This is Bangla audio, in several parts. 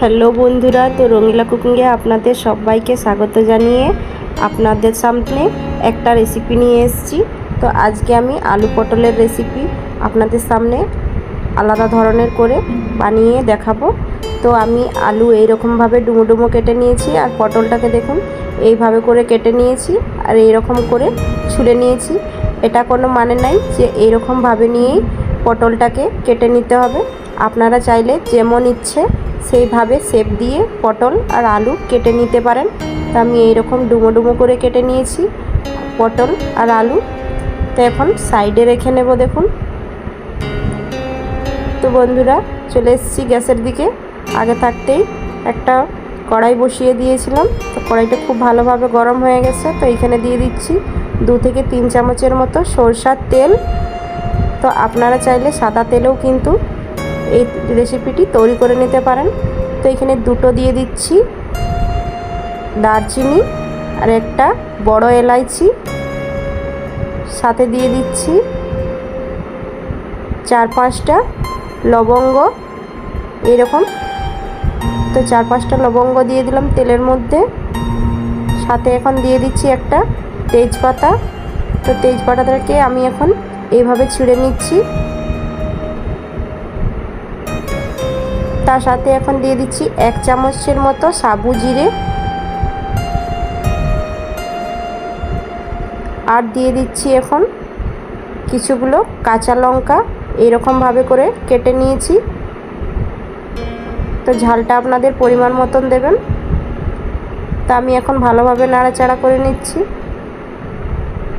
হ্যালো বন্ধুরা, তো রঙিলা কুকিংয়ে আপনাদের সবাইকে স্বাগত জানিয়ে আপনাদের সামনে একটা রেসিপি নিয়ে এসেছি। তো আজকে আমি আলু পটলের রেসিপি আপনাদের সামনে আলাদা ধরনের করে বানিয়ে দেখাবো। তো আমি আলু এইরকমভাবে ডুমো ডুমো কেটে নিয়েছি, আর পটলটাকে দেখুন এইভাবে করে কেটে নিয়েছি আর এইরকম করে ছুলে নিয়েছি। এটা কোনো মানে নাই যে এইরকমভাবে নিয়েই পটলটাকে কেটে নিতে হবে। আপনারা চাইলে যেমন ইচ্ছে সেইভাবে শেপ দিয়ে পটল আর আলু কেটে নিতে পারেন। তো আমি এইরকম ডুমো ডুমো করে কেটে নিয়েছি পটল আর আলু। তো এখন সাইডে রেখে নেব। দেখুন তো বন্ধুরা, চলে এসেছি গ্যাসের দিকে। আগে থাকতেই একটা কড়াই বসিয়ে দিয়েছিলাম। তো কড়াইটা খুব ভালোভাবে গরম হয়ে গেছে। তো এখানে দিয়ে দিচ্ছি 2 থেকে 3 চামচের মতো সরষার তেল। তো আপনারা চাইলে সাদা তেলেও কিন্তু এই রেসিপিটি তৈরি করে নিতে পারেন। তো এখানে 2টো দিয়ে দিচ্ছি দারচিনি আর একটা বড় এলাইচি, সাথে দিয়ে দিচ্ছি 4-5টা লবঙ্গ এরকম। তো 4-5টা লবঙ্গ দিয়ে দিলাম তেলের মধ্যে। সাথে এখন দিয়ে দিচ্ছি একটা তেজপাতা। তো তেজপাতাটাকে আমি এখন এইভাবে ছিঁড়ে নিচ্ছি। তার সাথে এখন দিয়ে দিচ্ছি 1 চামচের মতো সাবু জিরে, আর দিয়ে দিচ্ছি এখন কিছুগুলো কাঁচা লঙ্কা এইরকমভাবে করে কেটে নিয়েছি। তো ঝালটা আপনাদের পরিমাণ মতন দেবেন। তা আমি এখন ভালোভাবে নাড়াচাড়া করে নিচ্ছি।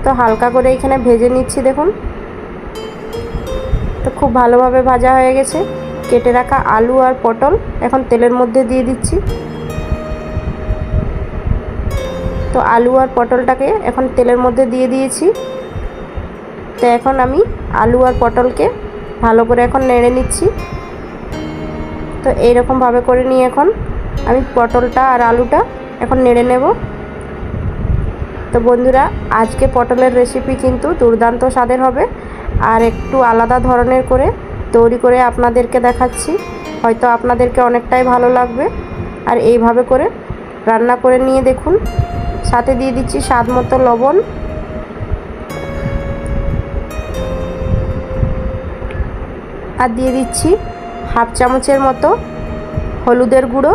তো হালকা করে এখানে ভেজে নিচ্ছি। দেখুন তো খুব ভালোভাবে ভাজা হয়ে গেছে। কেটে রাখা আলু আর পটল এখন তেলের মধ্যে দিয়ে দিচ্ছি। তো আলু আর পটলটাকে এখন তেলের মধ্যে দিয়ে দিয়েছি। তো এখন আমি আলু আর পটলকে ভালো করে এখন নেড়ে নিচ্ছি। তো এইরকমভাবে করে নিয়ে এখন আমি পটলটা আর আলুটা এখন নেড়ে নেব। তো বন্ধুরা, আজকে পটলের রেসিপি কিন্তু দুর্দান্ত স্বাদের হবে, আর একটু আলাদা ধরনের করে তৈরি করে আপনাদেরকে দেখাচ্ছি। হয়তো আপনাদেরকে অনেকটাই ভালো লাগবে। আর এইভাবে করে রান্না করে নিয়ে দেখুন। সাথে দিয়ে দিচ্ছি স্বাদ মতো লবণ, আর দিয়ে দিচ্ছি 1/2 চামচের মতো হলুদের গুঁড়ো।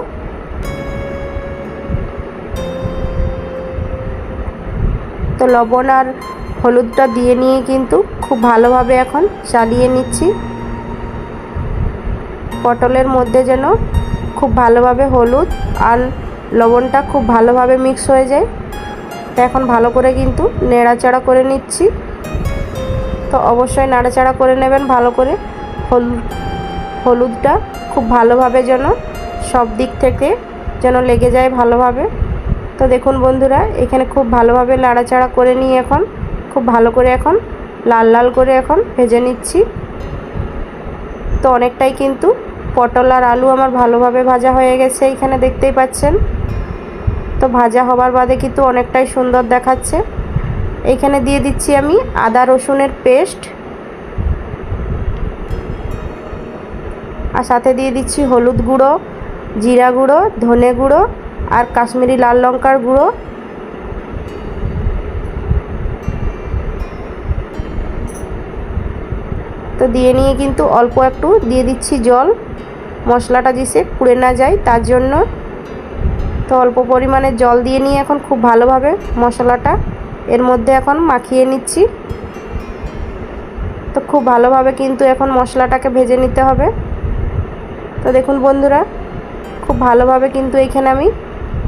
তো লবণ আর হলুদটা দিয়ে নিয়ে কিন্তু খুব ভালোভাবে এখন চালিয়ে নিচ্ছি। পটলের মধ্যে যেন খুব ভালোভাবে হলুদ আর লবণটা খুব ভালোভাবে মিক্স হয়ে যায়। তো এখন ভালো করে কিন্তু নেড়াচাড়া করে নিচ্ছি। তো অবশ্যই নাড়াচাড়া করে নেবেন ভালো করে। হলুদটা খুব ভালোভাবে যেন সব দিক থেকে যেন লেগে যায় ভালোভাবে। তো দেখুন বন্ধুরা, এখানে খুব ভালোভাবে নাড়াচাড়া করে নিয়ে এখন খুব ভালো করে এখন লাল লাল করে এখন ভেজে নিচ্ছি। তো অনেকটাই কিন্তু পটল আর আলু আমার ভালোভাবে ভাজা হয়ে গেছে, এখানে দেখতেই পাচ্ছেন। তো ভাজা হবার বাদে কিন্তু অনেকটাই সুন্দর দেখাচ্ছে। এইখানে দিয়ে দিচ্ছি আমি আদা রসুনের পেস্ট, আর সাথে দিয়ে দিচ্ছি হলুদ গুঁড়ো, জিরা গুঁড়ো, ধনে গুঁড়ো আর কাশ্মীরি লাল লঙ্কার গুঁড়ো। তো দিয়ে নিয়ে কিন্তু অল্প একটু দিয়ে দিচ্ছি জল, মশলাটা যাতে পুড়ে না যায় তার জন্য। তো অল্প পরিমাণে জল দিয়ে নিয়ে এখন খুব ভালোভাবে মশলাটা এর মধ্যে এখন মাখিয়ে নিচ্ছি। তো খুব ভালোভাবে কিন্তু এখন মশলাটাকে ভেজে নিতে হবে। তো দেখুন বন্ধুরা, খুব ভালোভাবে কিন্তু এখানে আমি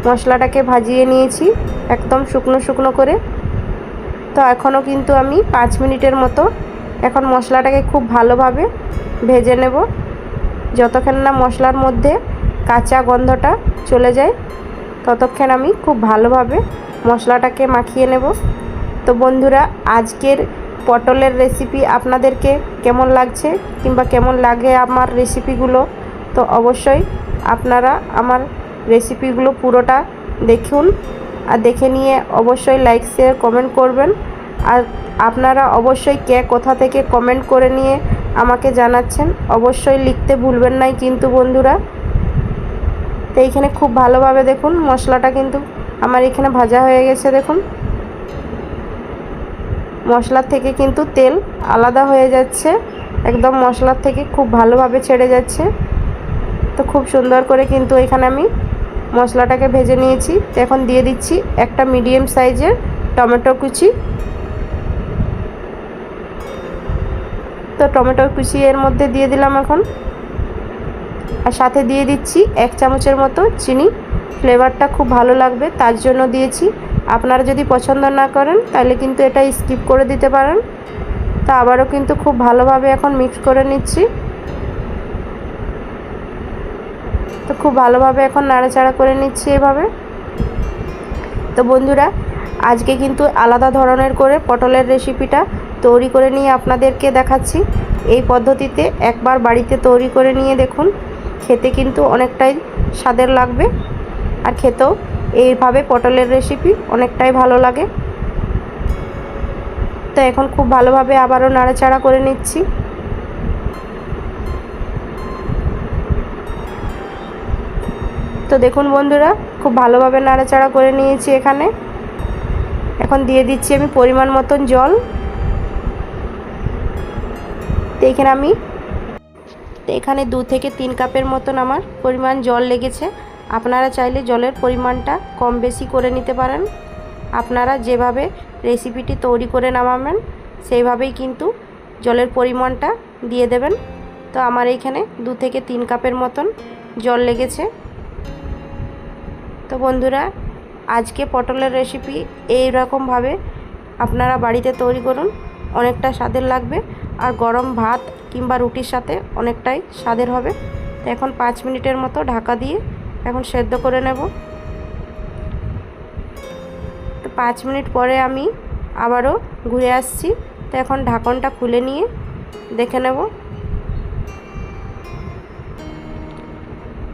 মশলাটাকে ভাজিয়ে নিয়েছি একদম শুকনো শুকনো করে। তো এখনও কিন্তু আমি 5 মিনিটের মতো এখন মশলাটাকে খুব ভালোভাবে ভেজে নেব, যতক্ষণ না মশলার মধ্যে কাঁচা গন্ধটা চলে যায় ততক্ষণ আমি খুব ভালোভাবে মশলাটাকে মাখিয়ে নেব। তো বন্ধুরা, আজকের পটলের রেসিপি আপনাদেরকে কেমন লাগছে কিংবা কেমন লাগে আমার রেসিপিগুলো, তো অবশ্যই আপনারা আমার রেসিপিগুলো পুরোটা দেখুন, আর দেখে নিয়ে অবশ্যই লাইক শেয়ার কমেন্ট করবেন। আর আপনারা অবশ্যই কে কোথা থেকে কমেন্ট করে নিয়ে আমাকে জানাচ্ছেন অবশ্যই লিখতে ভুলবেন না কিন্তু বন্ধুরা। তো এইখানে খুব ভালোভাবে দেখুন মশলাটা কিন্তু আমার এখানে ভাজা হয়ে গেছে। দেখুন মশলার থেকে কিন্তু তেল আলাদা হয়ে যাচ্ছে, একদম মশলার থেকে খুব ভালোভাবে ছেড়ে যাচ্ছে। তো খুব সুন্দর করে কিন্তু এখানে আমি মশলাটাকে ভেজে নিয়েছি। তো এখন দিয়ে দিচ্ছি একটা মিডিয়াম সাইজের টমেটো কুচি। তো টমেটো কুচি এর মধ্যে দিয়ে দিলাম এখন, আর সাথে দিয়ে দিচ্ছি 1 চামচের মতো চিনি। ফ্লেভারটা খুব ভালো লাগবে তার জন্য দিয়েছি। আপনারা যদি পছন্দ না করেন তাহলে কিন্তু এটা স্কিপ করে দিতে পারেন। তো আবারও কিন্তু খুব ভালোভাবে এখন মিক্স করে নিচ্ছি। তো খুব ভালোভাবে এখন নাড়াচাড়া করে নিচ্ছি এভাবে। তো বন্ধুরা আজকে কিন্তু আলাদা ধরনের করে পটলের রেসিপিটা তৈরি করে নিয়ে আপনাদেরকে দেখাচ্ছি। এই পদ্ধতিতে একবার বাড়িতে তৈরি করে নিয়ে দেখুন, খেতে কিন্তু অনেকটাই স্বাদের লাগবে, আর খেতেও এইভাবে পটলের রেসিপি অনেকটাই ভালো লাগে। তো এখন খুব ভালোভাবে আবারও নাড়াচাড়া করে নিচ্ছি। তো দেখুন বন্ধুরা খুব ভালোভাবে নাড়াচাড়া করে নিয়েছি এখানে। এখন দিয়ে দিচ্ছি আমি পরিমাণ মতন জল। তো এখানে 2 থেকে 3 কাপের মতন আমার পরিমাণ জল লেগেছে। আপনারা চাইলে জলের পরিমাণটা কম বেশি করে নিতে পারেন। আপনারা যেভাবে রেসিপিটি তৈরি করে নামাবেন সেইভাবেই কিন্তু জলের পরিমাণটা দিয়ে দেবেন। তো আমার এইখানে 2 থেকে 3 কাপের মতন জল লেগেছে। তো বন্ধুরা আজকে পটলের রেসিপি এই রকমভাবে আপনারা বাড়িতে তৈরি করুন, অনেকটা স্বাদের লাগবে, আর গরম ভাত কিংবা রুটির সাথে অনেকটাই স্বাদের হবে। তো এখন 5 মিনিটের মতো ঢাকা দিয়ে এখন সেদ্ধ করে নেব। তো 5 মিনিট পরে আমি আবারও ঘুরে আসছি। তো এখন ঢাকনটা খুলে নিয়ে দেখে নেব।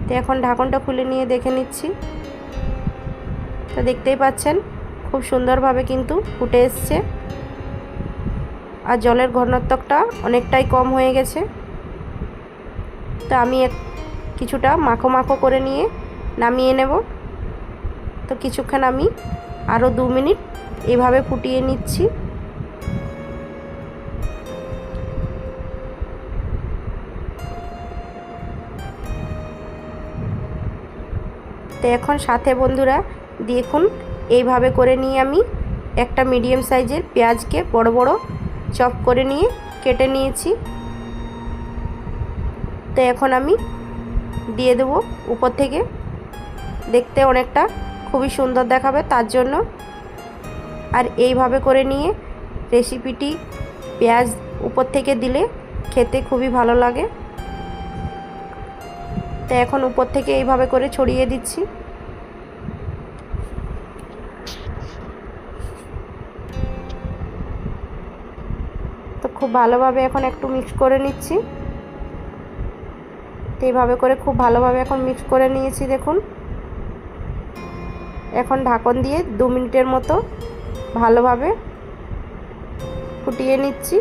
তো এখন ঢাকনটা খুলে নিয়ে দেখে নিচ্ছি। তো দেখতেই পাচ্ছেন খুব সুন্দরভাবে কিন্তু ফুটে এসছে, আর জলের ঘনত্বটা অনেকটাই কম হয়ে গেছে। তো আমি কিছুটা মাখো মাখো করে নিয়ে নামিয়ে নেব। তো কিছুক্ষণ আমি আরও 2 মিনিট এভাবে ফুটিয়ে নিচ্ছি। তো এখন সাথে বন্ধুরা দেখুন এইভাবে করে নিয়ে আমি একটা মিডিয়াম সাইজের পেঁয়াজকে বড় বড় চপ করে নিয়ে কেটে নিয়েছি। তো এখন আমি দিয়ে দেব উপর থেকে, দেখতে অনেকটা খুবই সুন্দর দেখাবে তার জন্য। আর এইভাবে করে নিয়ে রেসিপিটি পেঁয়াজ উপর থেকে দিলে খেতে খুবই ভালো লাগে। তো এখন উপর থেকে এইভাবে করে ছড়িয়ে দিচ্ছি। তো খুব ভালোভাবে এখন একটু মিক্স করে নিচ্ছি। তো এইভাবে করে খুব ভালোভাবে এখন মিক্স করে নিয়েছি দেখুন। এখন ঢাকন দিয়ে 2 মিনিটের মতো ভালোভাবে ফুটিয়ে নিচ্ছি।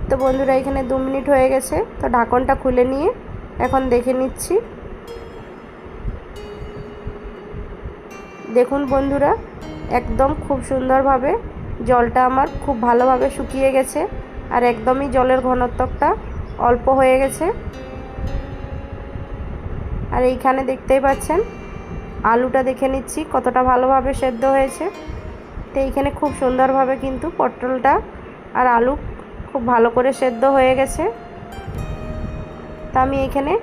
তো বন্ধুরা এখানে 2 মিনিট হয়ে গেছে। তো ঢাকনটা খুলে নিয়ে এখন দেখে নিচ্ছি। দেখুন বন্ধুরা একদম খুব সুন্দরভাবে জলটা আমার খুব ভালোভাবে শুকিয়ে গেছে, আর একদমই জলের ঘনত্বটা অল্প হয়ে গেছে। আর এইখানে দেখতেই পাচ্ছেন আলুটা দেখে নিচ্ছি কতটা ভালোভাবে সেদ্ধ হয়েছে। তো এইখানে খুব সুন্দরভাবে কিন্তু পটলটা আর আলু খুব ভালো করে সেদ্ধ হয়ে গেছে। তো আমি এখানে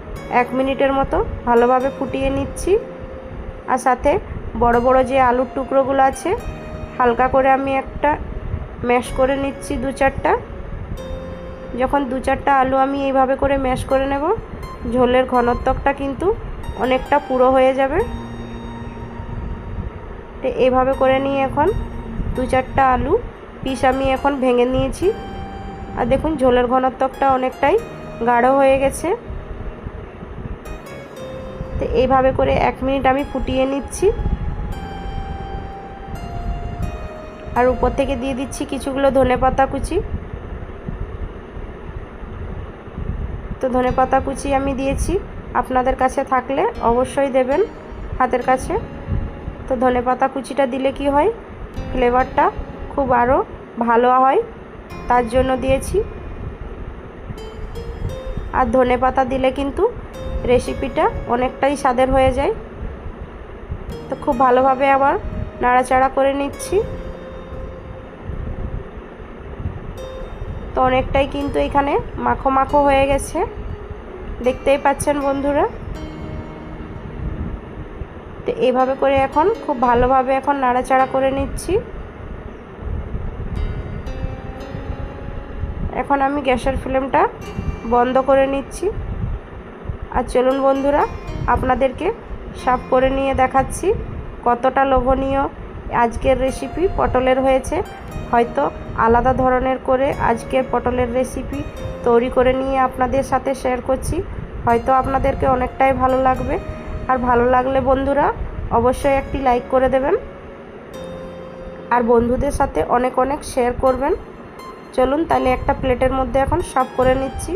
1 মিনিটের মতো ভালোভাবে ফুটিয়ে নিচ্ছি। আর সাথে বড় বড় যে আলুর টুকরোগুলো আছে হালকা করে আমি একটা ম্যাশ করে নিচ্ছি 2-4টা। যখন 2-4টা আলু আমি এইভাবে করে ম্যাশ করে নেব, ঝোলের ঘনত্বটা কিন্তু অনেকটা পুরো হয়ে যাবে। তো এইভাবে করে নিয়ে এখন 2-4টা আলু পিস আমি এখন ভেঙে নিয়েছি। আর দেখুন ঝোলের ঘনত্বটা অনেকটাই গাঢ় হয়ে গেছে। তো এইভাবে করে 1 মিনিট আমি ফুটিয়ে নিচ্ছি। আর উপর থেকে দিয়ে দিচ্ছি কিছুগুলো ধনেপাতা কুচি। তো ধনেপাতা কুচি আমি দিয়েছি, আপনাদের কাছে থাকলে অবশ্যই দেবেন হাতের কাছে। তো ধনেপাতা কুচিটা দিলে কি হয়, ফ্লেভারটা খুব আরও ভালো হয়, তার জন্য দিয়েছি। আর ধনেপাতা দিলে কিন্তু রেসিপিটা অনেকটাই স্বাদের হয়ে যায়। তো খুব ভালোভাবে আবার নাড়াচাড়া করে নিচ্ছি। তো অনেকটাই কিন্তু এখানে মাখো মাখো হয়ে গেছে, দেখতেই পাচ্ছেন বন্ধুরা। তো এইভাবে করে এখন খুব ভালোভাবে এখন নাড়াচাড়া করে নিচ্ছি। এখন আমি গ্যাসের ফ্লেমটা বন্ধ করে নিচ্ছি। আর চলুন বন্ধুরা, আপনাদেরকে সার্ভ করে নিয়ে দেখাচ্ছি কতটা লোভনীয় আজকের রেসিপি পটলের হয়েছে। হয়তো আলাদা ধরনের করে আজকের পটলের রেসিপি তৈরি করে নিয়ে আপনাদের সাথে শেয়ার করছি, হয়তো আপনাদেরকে অনেকটাই ভালো লাগবে। আর ভালো লাগলে বন্ধুরা অবশ্যই একটি লাইক করে দেবেন, আর বন্ধুদের সাথে অনেক অনেক শেয়ার করবেন। চলুন তাহলে একটা প্লেটের মধ্যে এখন সার্ভ করে নিচ্ছি।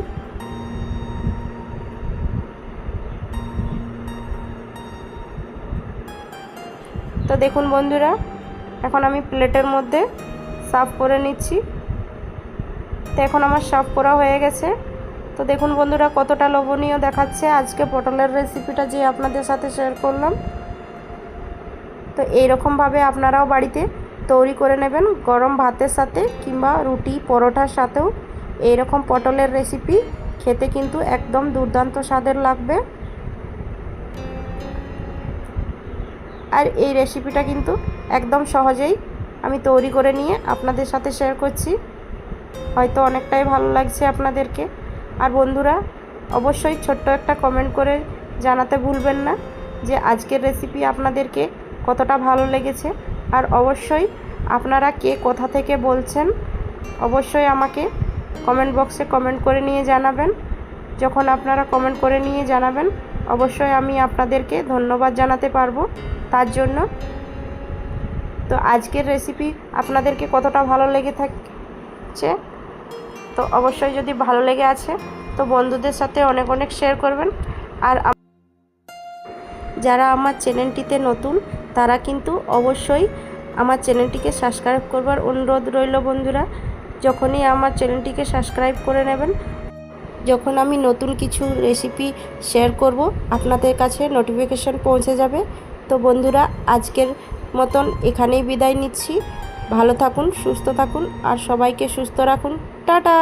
তো দেখুন বন্ধুরা, এখন আমি প্লেটের মধ্যে সার্ভ করে নিচ্ছি। তো এখন আমার সার্ভ করা হয়ে গেছে। তো দেখুন বন্ধুরা কতটা লোভনীয় দেখাচ্ছে আজকে পটলের রেসিপিটা যে আপনাদের সাথে শেয়ার করলাম। তো এইরকমভাবে আপনারাও বাড়িতে তৈরি করে নেবেন গরম ভাতের সাথে কিংবা রুটি পরোটার সাথেও। এইরকম পটলের রেসিপি খেতে কিন্তু একদম দুর্দান্ত স্বাদের লাগবে। আর এই রেসিপিটা কিন্তু একদম সহজেই আমি তৈরি করে নিয়ে আপনাদের সাথে শেয়ার করছি, হয়তো অনেকটাই ভালো লাগছে আপনাদেরকে। আর বন্ধুরা অবশ্যই ছোট্ট একটা কমেন্ট করে জানাতে ভুলবেন না যে আজকের রেসিপি আপনাদেরকে কতটা ভালো লেগেছে। আর অবশ্যই আপনারা কে কোথা থেকে বলছেন অবশ্যই আমাকে কমেন্ট বক্সে কমেন্ট করে নিয়ে জানাবেন। যখন আপনারা কমেন্ট করে নিয়ে জানাবেন অবশ্যই আমি আপনাদেরকে ধন্যবাদ জানাতে পারবো তার জন্য। তো আজকের রেসিপি আপনাদেরকে কতটা ভালো লেগে থাকছে, তো অবশ্যই যদি ভালো লেগে আছে তো বন্ধুদের সাথে অনেক অনেক শেয়ার করবেন। আর যারা আমার চ্যানেলটিতে নতুন তারা কিন্তু অবশ্যই আমার চ্যানেলটিকে সাবস্ক্রাইব করবার অনুরোধ রইল বন্ধুরা। যখনই আমার চ্যানেলটিকে সাবস্ক্রাইব করে নেবেন, যখন আমি নতুন কিছু রেসিপি শেয়ার করব আপনাদের কাছে নোটিফিকেশন পৌঁছে যাবে। তো বন্ধুরা আজকের মতন এখানেই বিদায় নিচ্ছি। ভালো থাকুন, সুস্থ থাকুন আর সবাইকে সুস্থ রাখুন। টাটা।